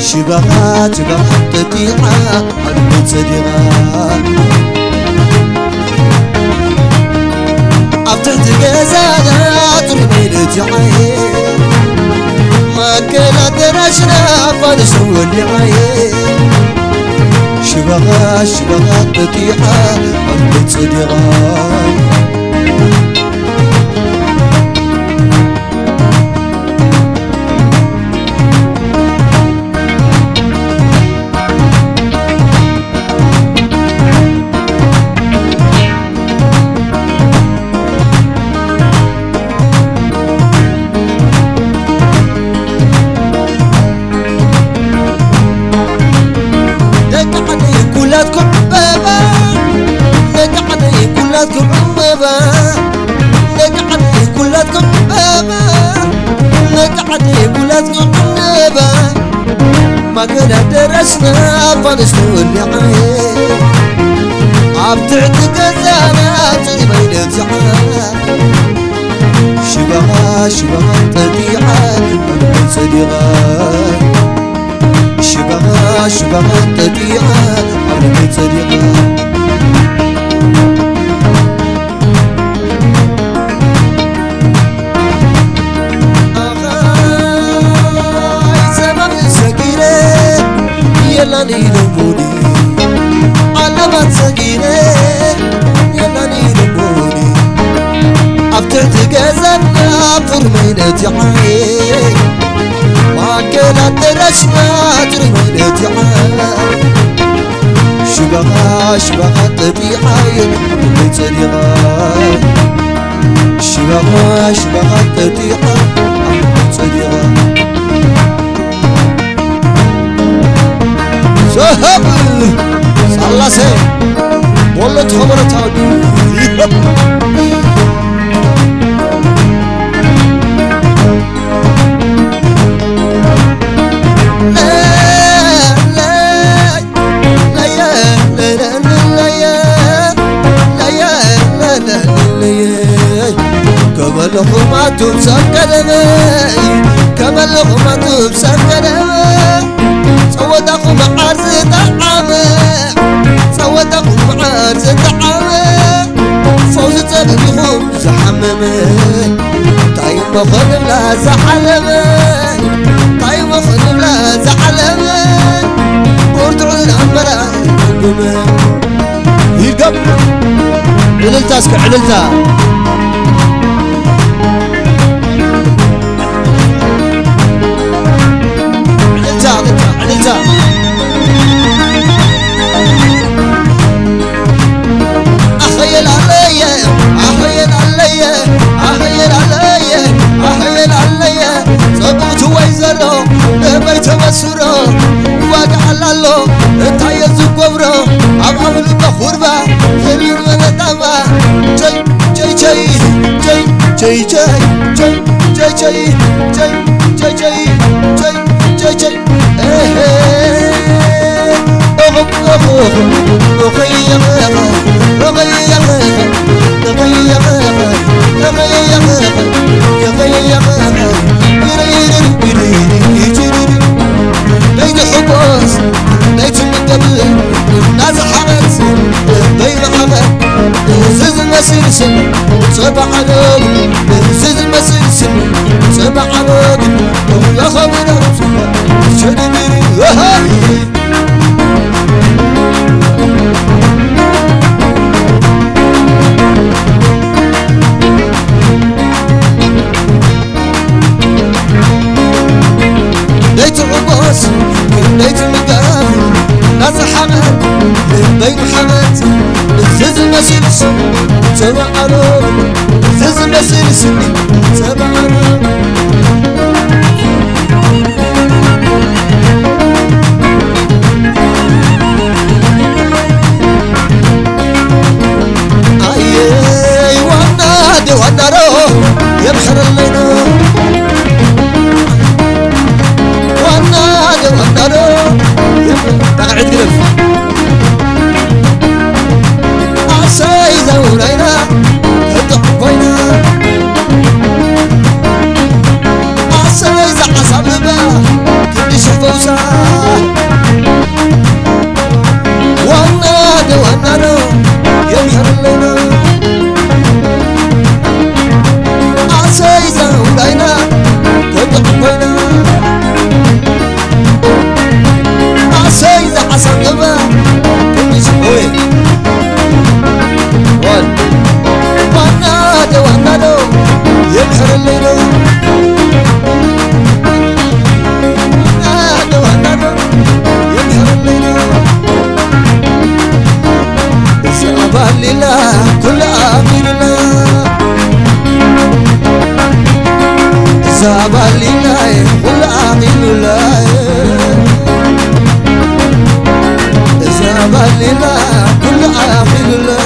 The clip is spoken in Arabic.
شبغات تطيعة حلوة صديقة أفتحت جزالات رميلة عين ما كنا درشنا فنسوي العين شبغات تطيعة حلوة صديقة ما كنا درسنا فنسوي العين عبتعت قزانات بين تعال شبهات تطيعة من صديقات شبهات تطيعة من صديقات يلا نيلموني علامات سكينة يلا نيلموني أفتحت جزمنا فرمينة عين ما كنا درسنا ترمينة عين شبهات تطيعة من صديقات شبهات تطيعة من صديقات سهب صلى سي والله تخبرت عودي كما لغمات بسكرمي كما لغمات بسكرمي صوتكم عرض طعامة صوتكم عرض طعامة فوز تبيهم زحممة طيب خذ لا زحلمة طيب خذ لا زحلمة ورجعوا الأمرة يقبل عللتا اسكع عللتا أخيل علي صبوت ويزرو بيت مسرو واقع لالو انت قبرو أبعمل بخوربا يمين ونتابا بين حبوس بيت من قبل ناس حرس بين حمد زز المسلسل صبح علوم زز المسلسل صبح علوم يا خبر شنبري بيت عباس بيت مقام ناس حمد بين حمد حمد زز مسيرس تبعرو زز مسيرس تبعرو أيه وانا دي وانا رو يبحر الليل وانا دي وانا رو تقعد قلب عسايزة ولينا هدعوينا عسايزة عصبنا كل شفوسا وانا دي وانا رو يبحر الليل عسايزة ولينا هدعوينا عسايزة عصبنا كل شفوسا وانا يبحر الليل وانا يبحر الليل زعبان لله كل آمين الله زعبان لله كل آمين الله زعبان لله كل آمين الله